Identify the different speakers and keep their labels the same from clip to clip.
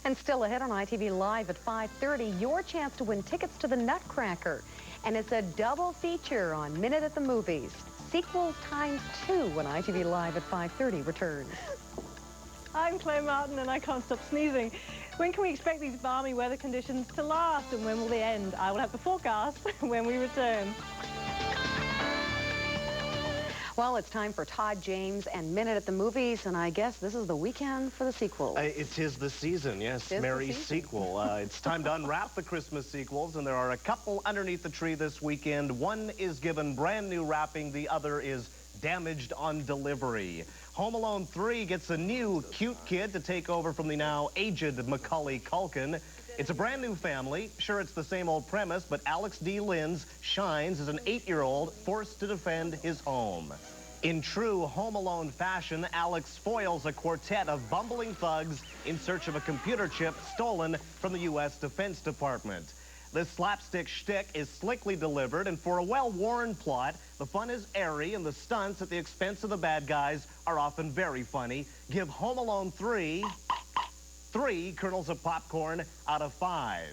Speaker 1: And still ahead on ITV Live at 5:30, your chance to win tickets to the Nutcracker. And it's a double feature on Minute at the Movies. Sequels ×2 when ITV Live at 5:30 returns.
Speaker 2: I'm Claire Martin and I can't stop sneezing. When can we expect these balmy weather conditions to last and when will they end? I will have the forecast when we return.
Speaker 1: Well, it's time for Todd James and Minute at the Movies, and I guess this is the weekend for the sequels.
Speaker 3: It is the season, yes. Merry sequel. It's time to unwrap the Christmas sequels, and there are a couple underneath the tree this weekend. One is given brand new wrapping, the other is damaged on delivery. Home Alone 3 gets a new cute kid to take over from the now aged Macaulay Culkin. It's a brand new family. Sure, it's the same old premise, but Alex D. Linz shines as an 8-year-old forced to defend his home. In true Home Alone fashion, Alex foils a quartet of bumbling thugs in search of a computer chip stolen from the U.S. Defense Department. This slapstick shtick is slickly delivered, and for a well-worn plot, the fun is airy and the stunts at the expense of the bad guys are often very funny. Give Home Alone 3 kernels of popcorn out of 5.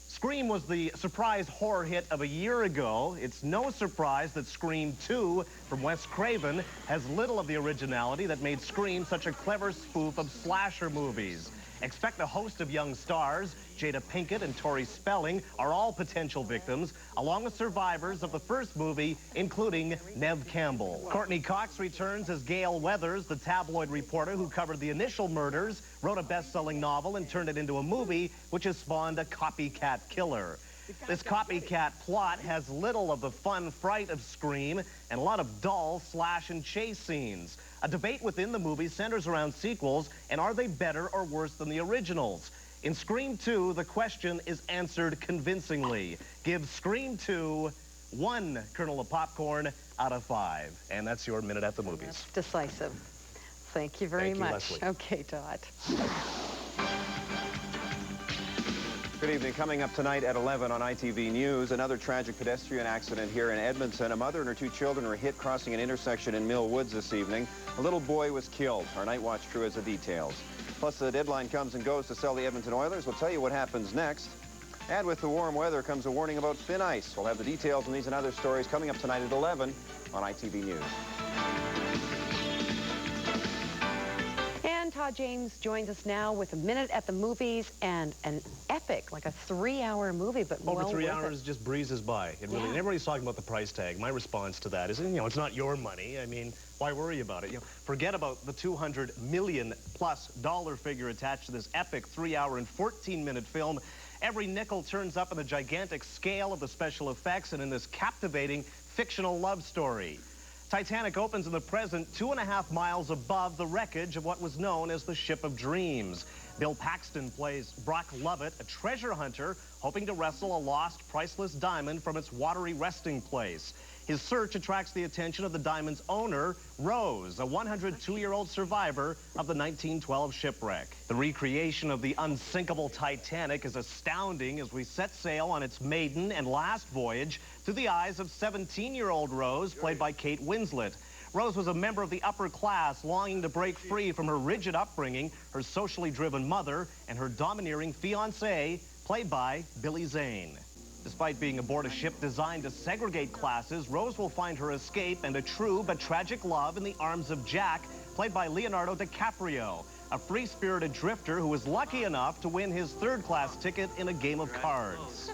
Speaker 3: Scream was the surprise horror hit of a year ago. It's no surprise that Scream 2 from Wes Craven has little of the originality that made Scream such a clever spoof of slasher movies. Expect a host of young stars. Jada Pinkett and Tori Spelling are all potential victims, along with survivors of the first movie, including Neve Campbell. Courtney Cox returns as Gail Weathers, the tabloid reporter who covered the initial murders, wrote a best-selling novel, and turned it into a movie, which has spawned a copycat killer. This copycat plot has little of the fun fright of Scream and a lot of dull slash and chase scenes. A debate within the movie centers around sequels and are they better or worse than the originals? In Scream 2, the question is answered convincingly. Give Scream 2 1 kernel of popcorn out of 5. And that's your Minute at the Movies.
Speaker 1: That's decisive. Thank you very much.
Speaker 3: Lesley.
Speaker 1: Okay, Todd.
Speaker 4: Good evening. Coming up tonight at 11 on ITV News, another tragic pedestrian accident here in Edmonton. A mother and her 2 children were hit crossing an intersection in Mill Woods this evening. A little boy was killed. Our Night Watch crew has the details. Plus, the deadline comes and goes to sell the Edmonton Oilers. We'll tell you what happens next. And with the warm weather comes a warning about thin ice. We'll have the details on these and other stories coming up tonight at 11 on ITV News.
Speaker 1: And Todd James joins us now with a Minute at the Movies and an epic, like a 3-hour movie, but
Speaker 3: over 3 hours just breezes by. It really, and everybody's talking about the price tag. My response to that is, it's not your money. I mean, why worry about it? Forget about the $200 million+ figure attached to this epic 3-hour and 14-minute film. Every nickel turns up in the gigantic scale of the special effects and in this captivating fictional love story. Titanic opens in the present 2.5 miles above the wreckage of what was known as the Ship of Dreams. Bill Paxton plays Brock Lovett, a treasure hunter hoping to wrestle a lost, priceless diamond from its watery resting place. His search attracts the attention of the diamond's owner, Rose, a 102-year-old survivor of the 1912 shipwreck. The recreation of the unsinkable Titanic is astounding as we set sail on its maiden and last voyage through the eyes of 17-year-old Rose, played by Kate Winslet. Rose was a member of the upper class, longing to break free from her rigid upbringing, her socially driven mother, and her domineering fiancé, played by Billy Zane. Despite being aboard a ship designed to segregate classes, Rose will find her escape and a true but tragic love in the arms of Jack, played by Leonardo DiCaprio, a free-spirited drifter who is lucky enough to win his 3rd-class ticket in a game of cards.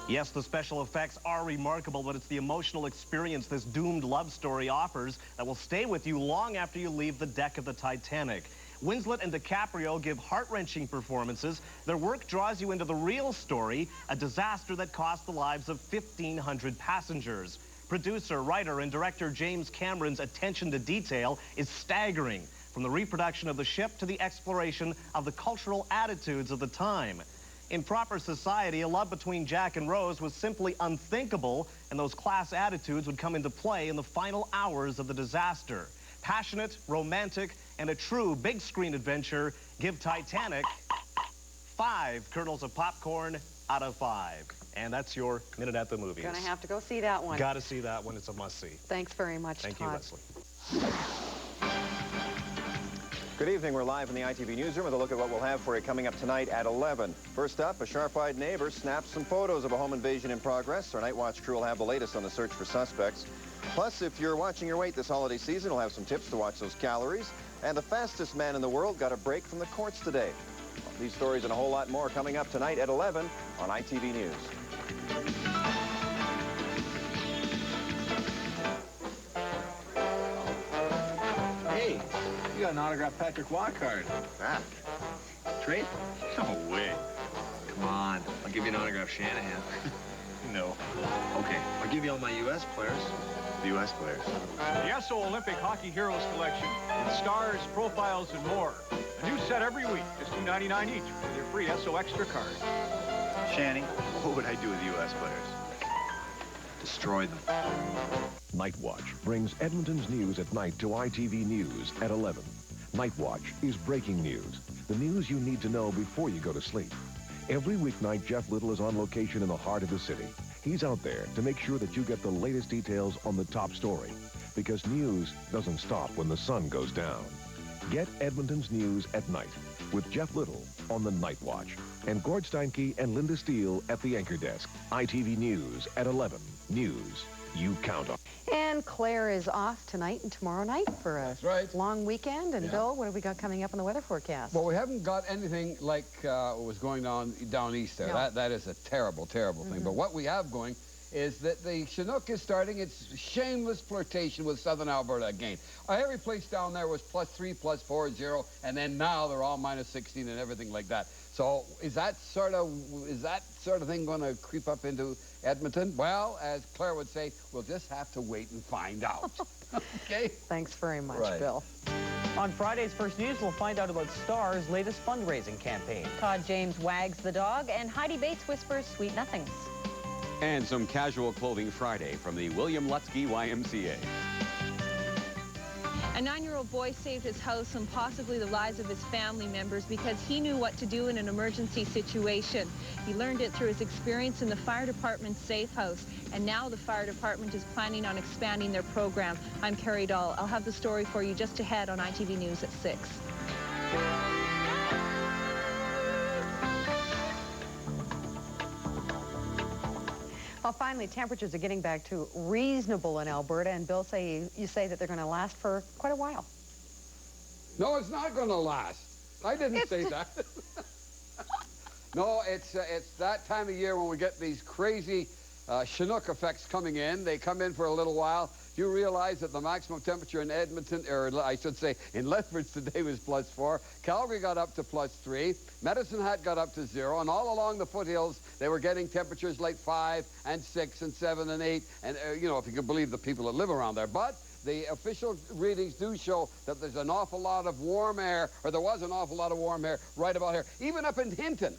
Speaker 3: Yes, the special effects are remarkable, but it's the emotional experience this doomed love story offers that will stay with you long after you leave the deck of the Titanic. Winslet and DiCaprio give heart-wrenching performances. Their work draws you into the real story, a disaster that cost the lives of 1,500 passengers. Producer, writer, and director James Cameron's attention to detail is staggering, from the reproduction of the ship to the exploration of the cultural attitudes of the time. In proper society, a love between Jack and Rose was simply unthinkable, and those class attitudes would come into play in the final hours of the disaster. Passionate, romantic, and a true big-screen adventure, give Titanic 5 kernels of popcorn out of 5. And that's your Minute at the Movies.
Speaker 1: Gonna have to go see that one.
Speaker 3: Gotta see that one. It's a must-see.
Speaker 1: Thanks very much,
Speaker 3: Thank
Speaker 1: Todd.
Speaker 3: you, Lesley.
Speaker 4: Good evening. We're live in the ITV newsroom with a look at what we'll have for you coming up tonight at 11. First up, a sharp-eyed neighbor snaps some photos of a home invasion in progress. Our Night Watch crew will have the latest on the search for suspects. Plus, if you're watching your weight this holiday season, we'll have some tips to watch those calories. And the fastest man in the world got a break from the courts today. These stories and a whole lot more coming up tonight at 11 on ITV News.
Speaker 5: Hey, you got an autographed Patrick Waugh card.
Speaker 4: Ah.
Speaker 5: Trade? No way. Come on, I'll give you an autographed Shannahan.
Speaker 3: No.
Speaker 5: Okay, I'll give you all my U.S. players.
Speaker 3: The U.S. players.
Speaker 6: The Esso Olympic Hockey Heroes Collection with stars, profiles, and more. A new set every week, just $2.99 each with your free Esso Extra card.
Speaker 3: Shanny, what would I do with U.S. players?
Speaker 5: Destroy them.
Speaker 7: Night Watch brings Edmonton's news at night to ITV News at 11. Night Watch is breaking news, the news you need to know before you go to sleep. Every weeknight, Jeff Little is on location in the heart of the city. He's out there to make sure that you get the latest details on the top story, because news doesn't stop when the sun goes down. Get Edmonton's news at night with Jeff Little on the Night Watch and Gord Steinke and Linda Steele at the anchor desk. ITV News at 11. News you count on.
Speaker 1: And Claire is off tonight and tomorrow night for a long weekend. And Bill, what have we got coming up in the weather forecast?
Speaker 8: Well, we haven't got anything like what was going on down east there.
Speaker 1: No.
Speaker 8: That is a terrible, terrible thing. But what we have going is that the Chinook is starting its shameless flirtation with southern Alberta again. Every place down there was +3, +4, 0, and then now they're all -16 and everything like that. So is that sort of thing going to creep up into Edmonton? Well, as Claire would say, we'll just have to wait and find out. Okay?
Speaker 1: Thanks very much,
Speaker 8: Right.
Speaker 1: Bill.
Speaker 9: On Friday's First News, we'll find out about Star's latest fundraising campaign.
Speaker 10: Todd James wags the dog, and Heidi Bates whispers sweet nothings.
Speaker 11: And some casual clothing Friday from the William Lutsky YMCA.
Speaker 12: A 9-year-old boy saved his house and possibly the lives of his family members because he knew what to do in an emergency situation. He learned it through his experience in the fire department's safe house, and now the fire department is planning on expanding their program. I'm Carrie Doll. I'll have the story for you just ahead on ITV News at 6.
Speaker 1: Well, finally, temperatures are getting back to reasonable in Alberta, and Bill, you say that they're going to last for quite a while.
Speaker 8: No, it's not going to last. I didn't say that. No, it's that time of year when we get these crazy Chinook effects coming in. They come in for a little while. You realize that the maximum temperature in Edmonton, or I should say in Lethbridge today, was +4. Calgary got up to +3. Medicine Hat got up to 0. And all along the foothills, they were getting temperatures like 5 and 6 and 7 and 8. And, you know, if you can believe the people that live around there. But the official readings do show that there's an awful lot of warm air, or there was an awful lot of warm air right about here. Even up in Hinton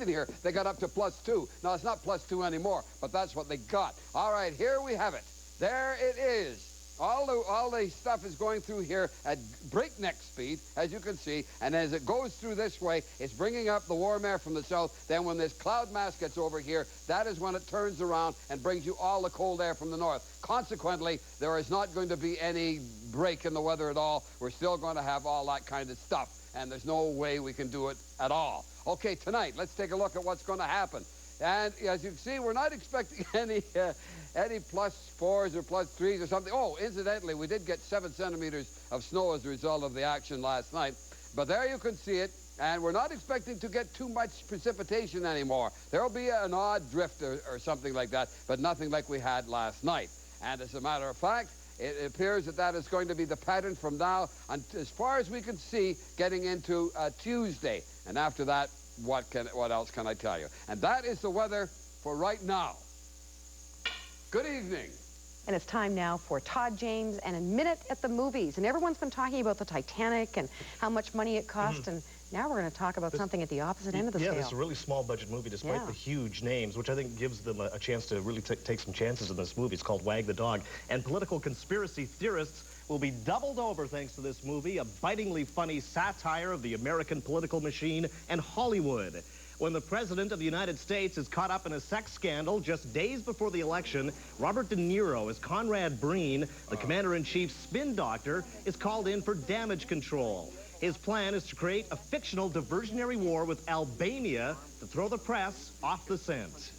Speaker 8: here, they got up to +2. Now, it's not +2 anymore, but that's what they got. All right, here we have it. There it is. All the stuff is going through here at breakneck speed, as you can see, and as it goes through this way, it's bringing up the warm air from the south. Then when this cloud mass gets over here, that is when it turns around and brings you all the cold air from the north. Consequently, there is not going to be any break in the weather at all. We're still going to have all that kind of stuff, and there's no way we can do it at all. Okay, tonight, let's take a look at what's going to happen. And as you can see, we're not expecting any +4s or +3s or something. Oh, incidentally, we did get 7 centimeters of snow as a result of the action last night. But there you can see it. And we're not expecting to get too much precipitation anymore. There will be an odd drift or something like that, but nothing like we had last night. And as a matter of fact, it appears that that is going to be the pattern from now, as far as we can see, getting into Tuesday. And after that, what else can I tell you? And that is the weather for right now. Good evening.
Speaker 1: And it's time now for Todd James and a minute at the movies. And everyone's been talking about the Titanic and how much money it cost. And now we're going to talk about something at the opposite end of the scale.
Speaker 3: Yeah, it's a really small budget movie despite the huge names, which I think gives them a chance to really take some chances in this movie. It's called Wag the Dog. And political conspiracy theorists will be doubled over thanks to this movie, a bitingly funny satire of the American political machine and Hollywood. When the President of the United States is caught up in a sex scandal just days before the election, Robert De Niro as Conrad Breen, the Commander-in-Chief's spin doctor, is called in for damage control. His plan is to create a fictional diversionary war with Albania to throw the press off the scent.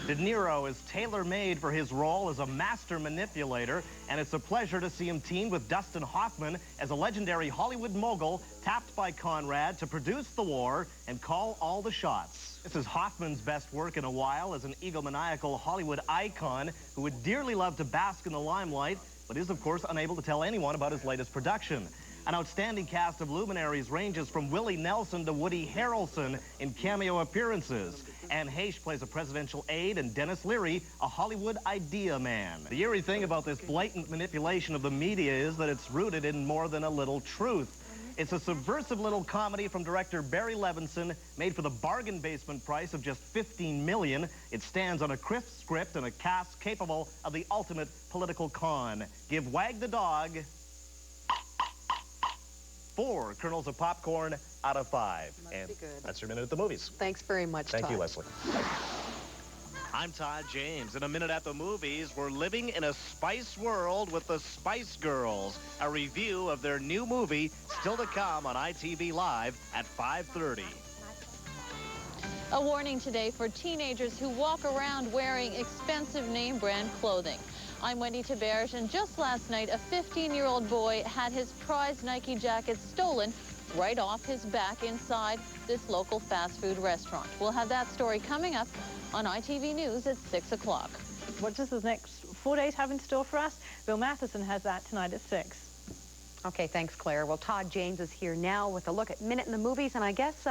Speaker 3: De Niro is tailor-made for his role as a master manipulator, and it's a pleasure to see him teamed with Dustin Hoffman as a legendary Hollywood mogul tapped by Conrad to produce the war and call all the shots. This is Hoffman's best work in a while as an egomaniacal Hollywood icon who would dearly love to bask in the limelight, but is, of course, unable to tell anyone about his latest production. An outstanding cast of luminaries ranges from Willie Nelson to Woody Harrelson in cameo appearances. Anne Heche plays a presidential aide, and Dennis Leary, a Hollywood idea man. The eerie thing about this blatant manipulation of the media is that it's rooted in more than a little truth. It's a subversive little comedy from director Barry Levinson, made for the bargain basement price of just $15 million. It stands on a crisp script and a cast capable of the ultimate political con. Give Wag the Dog 4 kernels of popcorn out of 5.
Speaker 1: Must be good.
Speaker 3: That's your Minute at the Movies.
Speaker 1: Thanks very much,
Speaker 3: Thank
Speaker 1: Todd.
Speaker 3: you, Lesley. I'm Todd James. In a Minute at the Movies, we're living in a spice world with the Spice Girls. A review of their new movie, still to come on ITV Live at 5:30.
Speaker 10: A warning today for teenagers who walk around wearing expensive name brand clothing. I'm Wendy Theberge, and just last night, a 15-year-old boy had his prized Nike jacket stolen right off his back inside this local fast food restaurant. We'll have that story coming up on ITV News at 6 o'clock.
Speaker 2: What does the next 4 days have in store for us? Bill Matheson has that tonight at 6.
Speaker 1: Okay, thanks, Claire. Well, Todd James is here now with a look at Minute in the Movies, and I guess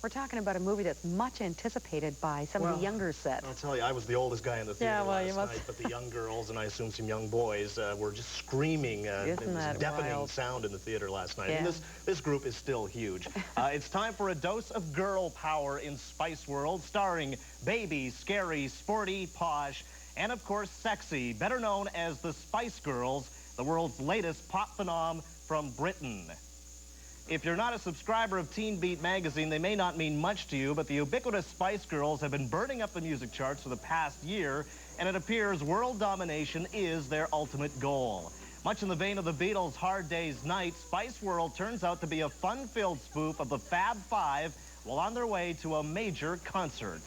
Speaker 1: we're talking about a movie that's much anticipated by some of the younger set.
Speaker 3: I'll tell you, I was the oldest guy in the theater last
Speaker 2: must.
Speaker 3: night, but the young girls, and I assume some young boys, were just screaming. It was a deafening sound in the theater last night.
Speaker 1: Yeah.
Speaker 3: And this group is still huge. It's time for a dose of girl power in Spice World, starring Baby, Scary, Sporty, Posh, and of course, Sexy, better known as the Spice Girls, the world's latest pop phenom from Britain. If you're not a subscriber of Teen Beat magazine, they may not mean much to you, but the ubiquitous Spice Girls have been burning up the music charts for the past year, and it appears world domination is their ultimate goal. Much in the vein of the Beatles' Hard Day's Night, Spice World turns out to be a fun-filled spoof of the Fab Five while on their way to a major concert.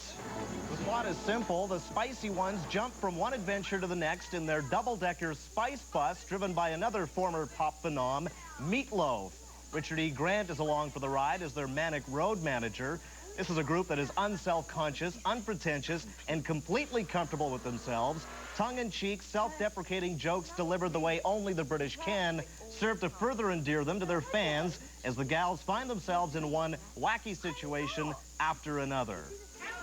Speaker 3: The plot is simple. The spicy ones jump from one adventure to the next in their double-decker spice bus driven by another former pop phenom, Meatloaf. Richard E. Grant is along for the ride as their manic road manager. This is a group that is unself-conscious, unpretentious, and completely comfortable with themselves. Tongue-in-cheek, self-deprecating jokes delivered the way only the British can serve to further endear them to their fans as the gals find themselves in one wacky situation after another.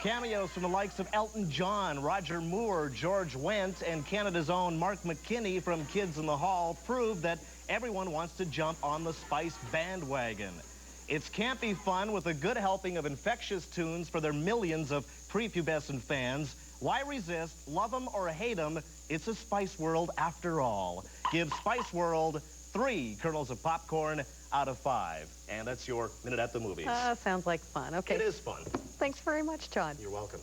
Speaker 3: Cameos from the likes of Elton John, Roger Moore, George Wendt, and Canada's own Mark McKinney from Kids in the Hall prove that everyone wants to jump on the Spice bandwagon. It's campy fun with a good helping of infectious tunes for their millions of prepubescent fans. Why resist? Love them or hate them, it's a Spice World after all. Give Spice World 3 kernels of popcorn out of 5. And that's your Minute at the Movies.
Speaker 1: Sounds like fun. Okay.
Speaker 3: It is fun.
Speaker 1: Thanks very much, Todd.
Speaker 3: You're welcome.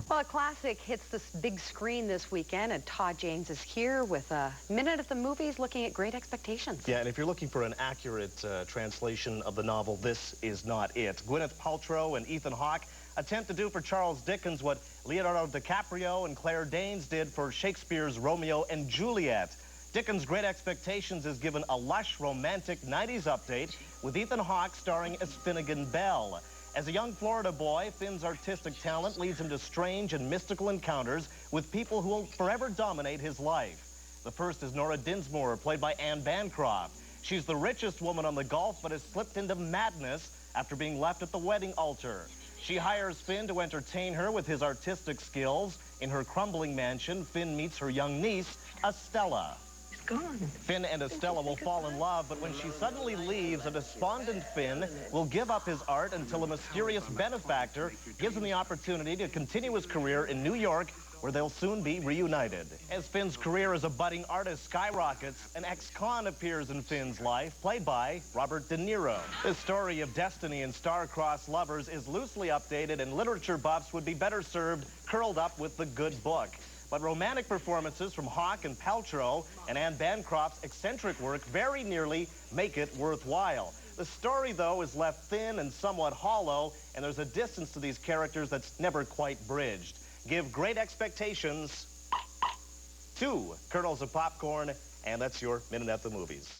Speaker 1: Well, a classic hits this big screen this weekend, and Todd James is here with a Minute at the Movies looking at Great Expectations.
Speaker 3: Yeah, and if you're looking for an accurate translation of the novel, this is not it. Gwyneth Paltrow and Ethan Hawke attempt to do for Charles Dickens what Leonardo DiCaprio and Claire Danes did for Shakespeare's Romeo and Juliet. Dickens' Great Expectations is given a lush, romantic 90s update with Ethan Hawke starring as Finnegan Bell. As a young Florida boy, Finn's artistic talent leads him to strange and mystical encounters with people who will forever dominate his life. The first is Nora Dinsmore, played by Anne Bancroft. She's the richest woman on the Gulf, but has slipped into madness after being left at the wedding altar. She hires Finn to entertain her with his artistic skills. In her crumbling mansion, Finn meets her young niece, Estella. Finn and Estella will fall in love, but when she suddenly leaves, a despondent Finn will give up his art until a mysterious benefactor gives him the opportunity to continue his career in New York, where they'll soon be reunited. As Finn's career as a budding artist skyrockets, an ex-con appears in Finn's life, played by Robert De Niro. This story of destiny and star-crossed lovers is loosely updated, and literature buffs would be better served curled up with the good book. But romantic performances from Hawke and Paltrow and Anne Bancroft's eccentric work very nearly make it worthwhile. The story, though, is left thin and somewhat hollow, and there's a distance to these characters that's never quite bridged. Give great expectations 2 kernels of popcorn, and that's your Minute at the Movies.